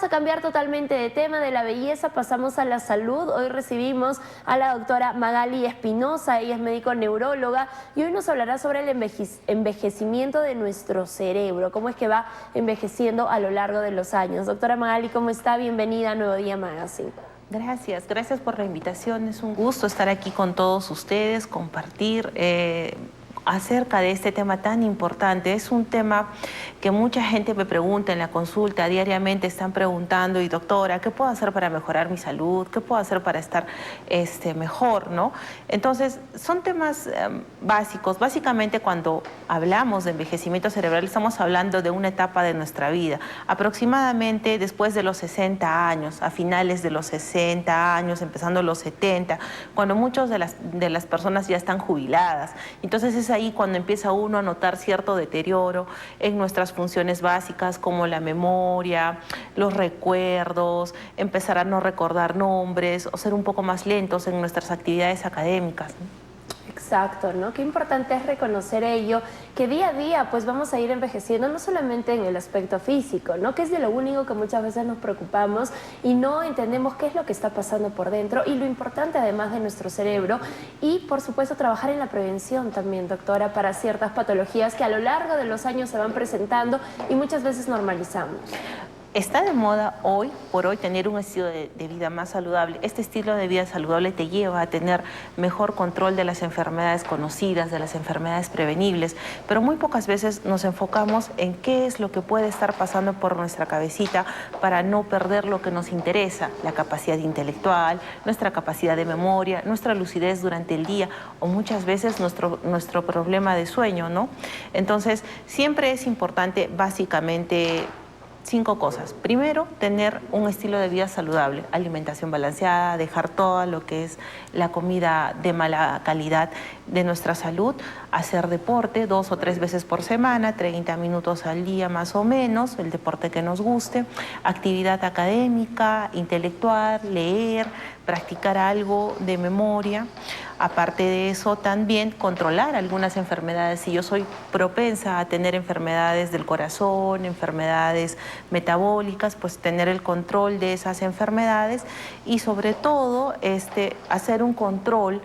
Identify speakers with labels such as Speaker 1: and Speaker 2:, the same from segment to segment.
Speaker 1: a cambiar totalmente de tema. De la belleza pasamos a la salud. Hoy recibimos a la doctora Magali Espinosa, ella es médico neuróloga y hoy nos hablará sobre el envejecimiento de nuestro cerebro, cómo es que va envejeciendo a lo largo de los años. Doctora Magali, ¿cómo está? Bienvenida a Nuevo Día Magazine.
Speaker 2: Gracias por la invitación. Es un gusto estar aquí con todos ustedes, compartir acerca de este tema tan importante. Es un tema que mucha gente me pregunta en la consulta, diariamente están preguntando, y doctora, ¿qué puedo hacer para mejorar mi salud? ¿Qué puedo hacer para estar mejor, ¿no? Entonces, son temas básicos. Básicamente, cuando hablamos de envejecimiento cerebral, estamos hablando de una etapa de nuestra vida, aproximadamente después de los 60 años, a finales de los 60 años, empezando los 70, cuando muchas de las personas ya están jubiladas. Entonces, es ahí cuando empieza uno a notar cierto deterioro en nuestras funciones básicas como la memoria, los recuerdos, empezar a no recordar nombres o ser un poco más lentos en nuestras actividades académicas, ¿no?
Speaker 1: Exacto, ¿no? Qué importante es reconocer ello, que día a día pues vamos a ir envejeciendo, no solamente en el aspecto físico, ¿no? Que es de lo único que muchas veces nos preocupamos y no entendemos qué es lo que está pasando por dentro y lo importante además de nuestro cerebro y por supuesto trabajar en la prevención también, doctora, para ciertas patologías que a lo largo de los años se van presentando y muchas veces normalizamos.
Speaker 2: Está de moda hoy por hoy tener un estilo de vida más saludable. Este estilo de vida saludable te lleva a tener mejor control de las enfermedades conocidas, de las enfermedades prevenibles, pero muy pocas veces nos enfocamos en qué es lo que puede estar pasando por nuestra cabecita para no perder lo que nos interesa, la capacidad intelectual, nuestra capacidad de memoria, nuestra lucidez durante el día o muchas veces nuestro problema de sueño, ¿no? Entonces, siempre es importante básicamente 5 cosas. Primero, tener un estilo de vida saludable, alimentación balanceada, dejar todo lo que es la comida de mala calidad de nuestra salud, hacer deporte 2 o 3 veces por semana, 30 minutos al día más o menos, el deporte que nos guste, actividad académica, intelectual, leer, practicar algo de memoria. Aparte de eso, también controlar algunas enfermedades. Si yo soy propensa a tener enfermedades del corazón, enfermedades metabólicas, pues tener el control de esas enfermedades y sobre todo hacer un control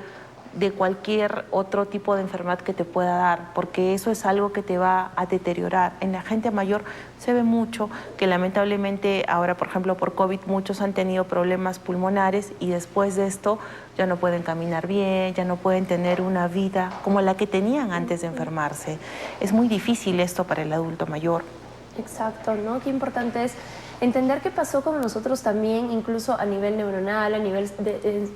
Speaker 2: de cualquier otro tipo de enfermedad que te pueda dar, porque eso es algo que te va a deteriorar. En la gente mayor se ve mucho que lamentablemente ahora, por ejemplo, por COVID, muchos han tenido problemas pulmonares y después de esto ya no pueden caminar bien, ya no pueden tener una vida como la que tenían antes de enfermarse. Es muy difícil esto para el adulto mayor.
Speaker 1: Exacto, ¿no? Qué importante es entender qué pasó con nosotros también, incluso a nivel neuronal, a nivel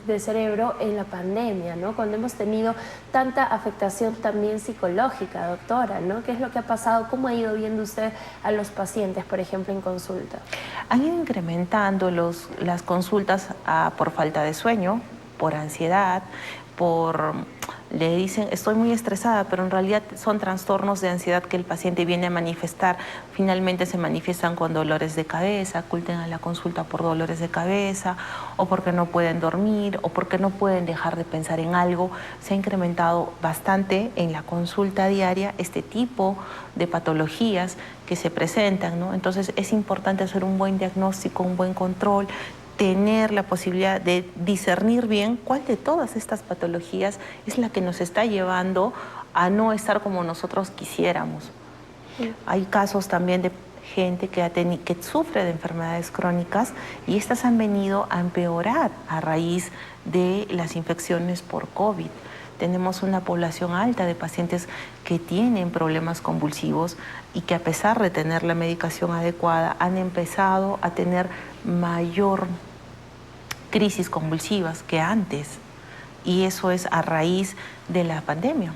Speaker 1: de cerebro, en la pandemia, ¿no? Cuando hemos tenido tanta afectación también psicológica, doctora, ¿no? ¿Qué es lo que ha pasado? ¿Cómo ha ido viendo usted a los pacientes, por ejemplo, en consulta?
Speaker 2: Han ido incrementando las consultas por falta de sueño, por ansiedad, le dicen estoy muy estresada, pero en realidad son trastornos de ansiedad que el paciente viene a manifestar. Finalmente se manifiestan con dolores de cabeza, acuden a la consulta por dolores de cabeza o porque no pueden dormir o porque no pueden dejar de pensar en algo. Se ha incrementado bastante en la consulta diaria este tipo de patologías que se presentan, ¿no? Entonces es importante hacer un buen diagnóstico, un buen control, tener la posibilidad de discernir bien cuál de todas estas patologías es la que nos está llevando a no estar como nosotros quisiéramos. Sí. Hay casos también de gente que sufre de enfermedades crónicas y estas han venido a empeorar a raíz de las infecciones por COVID. Tenemos una población alta de pacientes que tienen problemas convulsivos y que a pesar de tener la medicación adecuada han empezado a tener mayor crisis convulsivas que antes y eso es a raíz de la pandemia.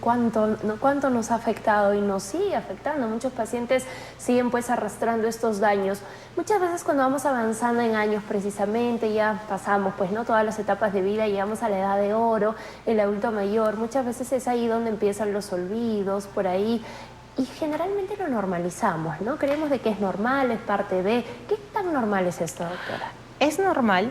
Speaker 1: ¿Cuánto nos ha afectado y nos sigue afectando? Muchos pacientes siguen pues arrastrando estos daños. Muchas veces cuando vamos avanzando en años precisamente, ya pasamos pues no todas las etapas de vida, llegamos a la edad de oro, el adulto mayor, muchas veces es ahí donde empiezan los olvidos, por ahí. Y generalmente lo normalizamos, ¿no? Creemos de que es normal, es parte de... ¿Qué tan normal es esto, doctora?
Speaker 2: Es normal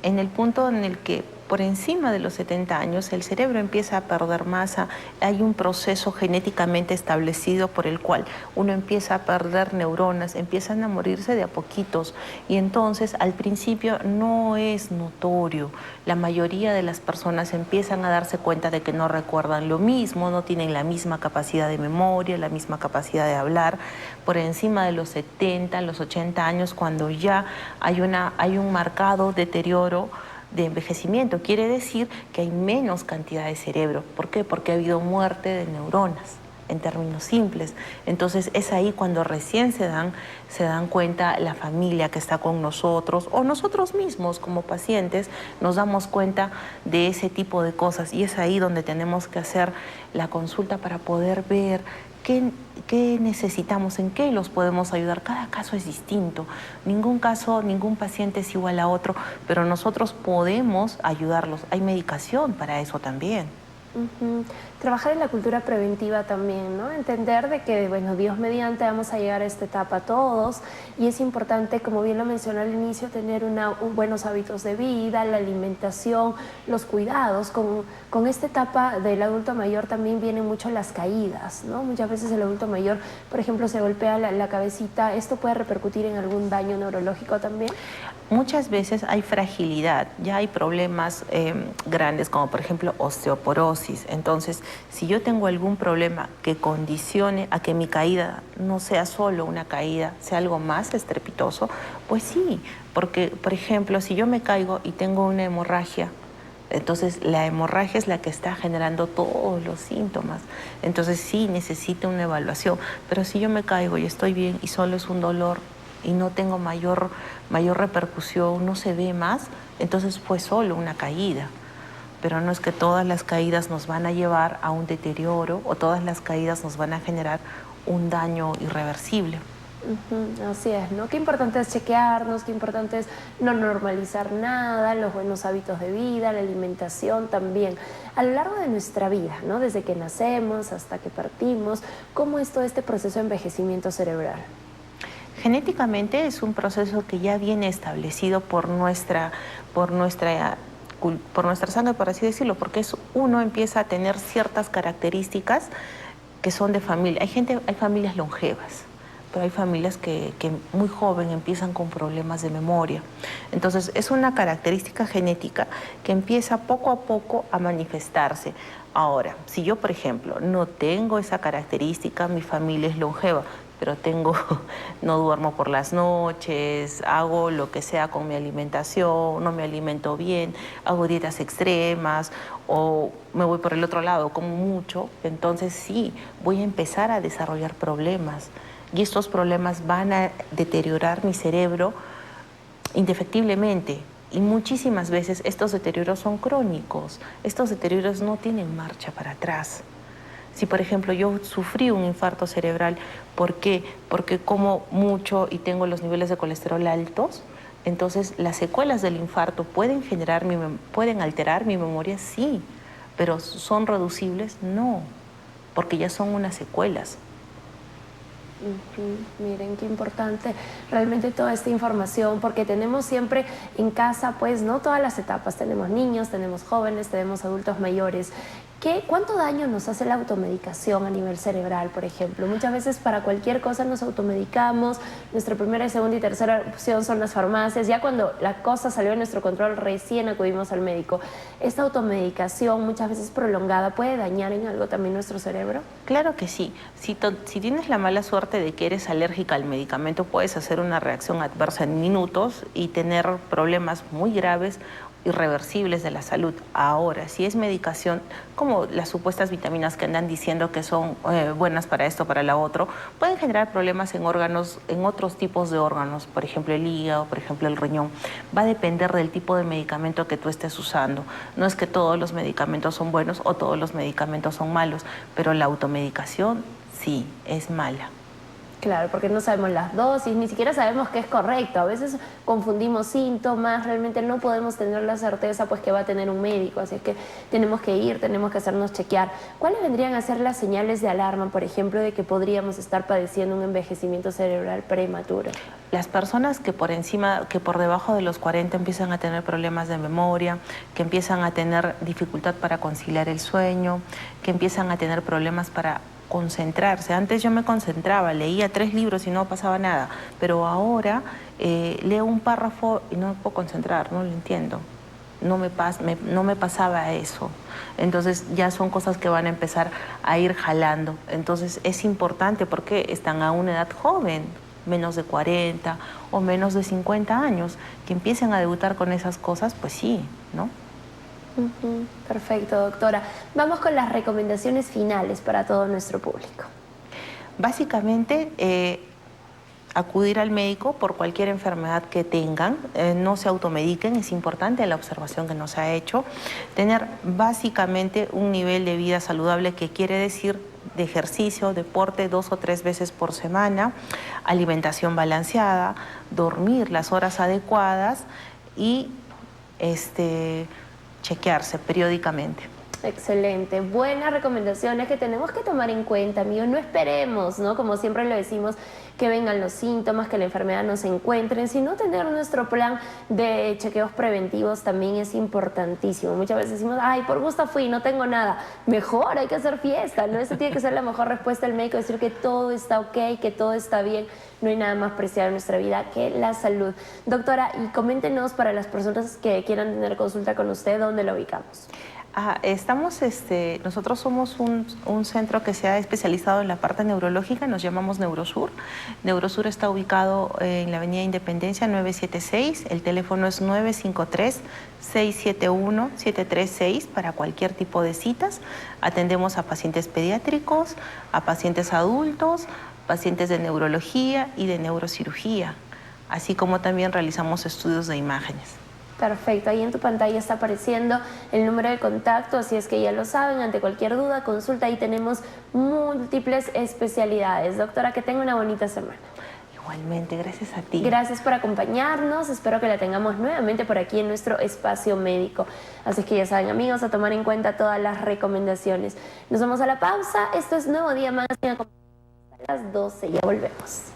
Speaker 2: en el punto en el que por encima de los 70 años el cerebro empieza a perder masa, hay un proceso genéticamente establecido por el cual uno empieza a perder neuronas, empiezan a morirse de a poquitos y entonces al principio no es notorio. La mayoría de las personas empiezan a darse cuenta de que no recuerdan lo mismo, no tienen la misma capacidad de memoria, la misma capacidad de hablar. Por encima de los 70, los 80 años, cuando ya hay un marcado deterioro de envejecimiento, quiere decir que hay menos cantidad de cerebro. ¿Por qué? Porque ha habido muerte de neuronas, en términos simples. Entonces es ahí cuando recién se dan cuenta la familia que está con nosotros o nosotros mismos como pacientes nos damos cuenta de ese tipo de cosas y es ahí donde tenemos que hacer la consulta para poder ver qué necesitamos, en qué los podemos ayudar. Cada caso es distinto, ningún caso, ningún paciente es igual a otro, pero nosotros podemos ayudarlos. Hay medicación para eso también.
Speaker 1: Trabajar en la cultura preventiva también, ¿no? Entender de que, bueno, Dios mediante vamos a llegar a esta etapa todos y es importante, como bien lo mencioné al inicio, tener buenos hábitos de vida, la alimentación, los cuidados. Con esta etapa del adulto mayor también vienen mucho las caídas, ¿no? Muchas veces el adulto mayor, por ejemplo, se golpea la cabecita. ¿Esto puede repercutir en algún daño neurológico también?
Speaker 2: Muchas veces hay fragilidad, ya hay problemas grandes como por ejemplo osteoporosis. Entonces, si yo tengo algún problema que condicione a que mi caída no sea solo una caída, sea algo más estrepitoso, pues sí, porque por ejemplo, si yo me caigo y tengo una hemorragia, entonces la hemorragia es la que está generando todos los síntomas. Entonces sí, necesito una evaluación, pero si yo me caigo y estoy bien y solo es un dolor, y no tengo mayor repercusión, no se ve más, entonces fue solo una caída. Pero no es que todas las caídas nos van a llevar a un deterioro o todas las caídas nos van a generar un daño irreversible.
Speaker 1: Así es, ¿no? Qué importante es chequearnos, qué importante es no normalizar nada, los buenos hábitos de vida, la alimentación también. A lo largo de nuestra vida, ¿no? Desde que nacemos hasta que partimos, ¿cómo es todo este proceso de envejecimiento cerebral?
Speaker 2: Genéticamente es un proceso que ya viene establecido por nuestra sangre, por así decirlo, porque uno empieza a tener ciertas características que son de familia. Hay familias longevas, pero hay familias que muy joven empiezan con problemas de memoria. Entonces es una característica genética que empieza poco a poco a manifestarse. Ahora, si yo, por ejemplo, no tengo esa característica, mi familia es longeva, pero no duermo por las noches, hago lo que sea con mi alimentación, no me alimento bien, hago dietas extremas o me voy por el otro lado, como mucho, entonces sí, voy a empezar a desarrollar problemas y estos problemas van a deteriorar mi cerebro indefectiblemente. Y muchísimas veces estos deterioros son crónicos, estos deterioros no tienen marcha para atrás. Si, por ejemplo, yo sufrí un infarto cerebral, ¿por qué? Porque como mucho y tengo los niveles de colesterol altos, entonces las secuelas del infarto pueden alterar mi memoria, sí, pero ¿son reducibles? No, porque ya son unas secuelas.
Speaker 1: Miren qué importante realmente toda esta información, porque tenemos siempre en casa, pues, ¿no? Todas las etapas, tenemos niños, tenemos jóvenes, tenemos adultos mayores. ¿Cuánto daño nos hace la automedicación a nivel cerebral, por ejemplo? Muchas veces para cualquier cosa nos automedicamos, nuestra primera, segunda y tercera opción son las farmacias, ya cuando la cosa salió de nuestro control recién acudimos al médico. ¿Esta automedicación muchas veces prolongada puede dañar en algo también nuestro cerebro?
Speaker 2: Claro que sí. Si tienes la mala suerte de que eres alérgica al medicamento, puedes hacer una reacción adversa en minutos y tener problemas muy graves, irreversibles de la salud. Ahora, si es medicación, como las supuestas vitaminas que andan diciendo que son buenas para esto, para lo otro, pueden generar problemas en órganos, en otros tipos de órganos, por ejemplo el hígado, por ejemplo el riñón. Va a depender del tipo de medicamento que tú estés usando. No es que todos los medicamentos son buenos o todos los medicamentos son malos, pero la automedicación sí es mala.
Speaker 1: Claro, porque no sabemos las dosis, ni siquiera sabemos qué es correcto. A veces confundimos síntomas, realmente no podemos tener la certeza pues que va a tener un médico, así es que tenemos que ir, tenemos que hacernos chequear. ¿Cuáles vendrían a ser las señales de alarma, por ejemplo, de que podríamos estar padeciendo un envejecimiento cerebral prematuro?
Speaker 2: Las personas que por debajo de los 40 empiezan a tener problemas de memoria, que empiezan a tener dificultad para conciliar el sueño, que empiezan a tener problemas para concentrarse. Antes yo me concentraba, leía 3 libros y no pasaba nada, pero ahora leo un párrafo y no me puedo concentrar, no lo entiendo. No me pasaba eso. Entonces ya son cosas que van a empezar a ir jalando. Entonces es importante porque están a una edad joven, menos de 40 o menos de 50 años, que empiecen a debutar con esas cosas, pues sí, ¿no?
Speaker 1: Perfecto, doctora. Vamos con las recomendaciones finales para todo nuestro público.
Speaker 2: Básicamente, acudir al médico por cualquier enfermedad que tengan, no se automediquen, es importante la observación que nos ha hecho, tener básicamente un nivel de vida saludable, que quiere decir de ejercicio, deporte 2 o 3 veces por semana, alimentación balanceada, dormir las horas adecuadas y chequearse periódicamente.
Speaker 1: Excelente, buenas recomendaciones que tenemos que tomar en cuenta, amigos. No esperemos, ¿no? Como siempre lo decimos, que vengan los síntomas, que la enfermedad nos encuentren, sino tener nuestro plan de chequeos preventivos también es importantísimo. Muchas veces decimos, ay, por gusto fui, no tengo nada. Mejor, hay que hacer fiesta, ¿no? Esa tiene que ser la mejor respuesta del médico, decir que todo está ok, que todo está bien. No hay nada más preciado en nuestra vida que la salud. Doctora, y coméntenos para las personas que quieran tener consulta con usted, ¿dónde lo ubicamos?
Speaker 2: Nosotros somos un centro que se ha especializado en la parte neurológica, nos llamamos Neurosur. Neurosur está ubicado en la Avenida Independencia 976, el teléfono es 953-671-736 para cualquier tipo de citas. Atendemos a pacientes pediátricos, a pacientes adultos, pacientes de neurología y de neurocirugía, así como también realizamos estudios de imágenes.
Speaker 1: Perfecto, ahí en tu pantalla está apareciendo el número de contacto, así es que ya lo saben, ante cualquier duda, consulta, ahí tenemos múltiples especialidades. Doctora, que tenga una bonita semana.
Speaker 2: Igualmente, gracias a ti.
Speaker 1: Gracias por acompañarnos, espero que la tengamos nuevamente por aquí en nuestro espacio médico. Así que ya saben, amigos, a tomar en cuenta todas las recomendaciones. Nos vamos a la pausa, esto es Nuevo Día Más, a las 12, ya volvemos.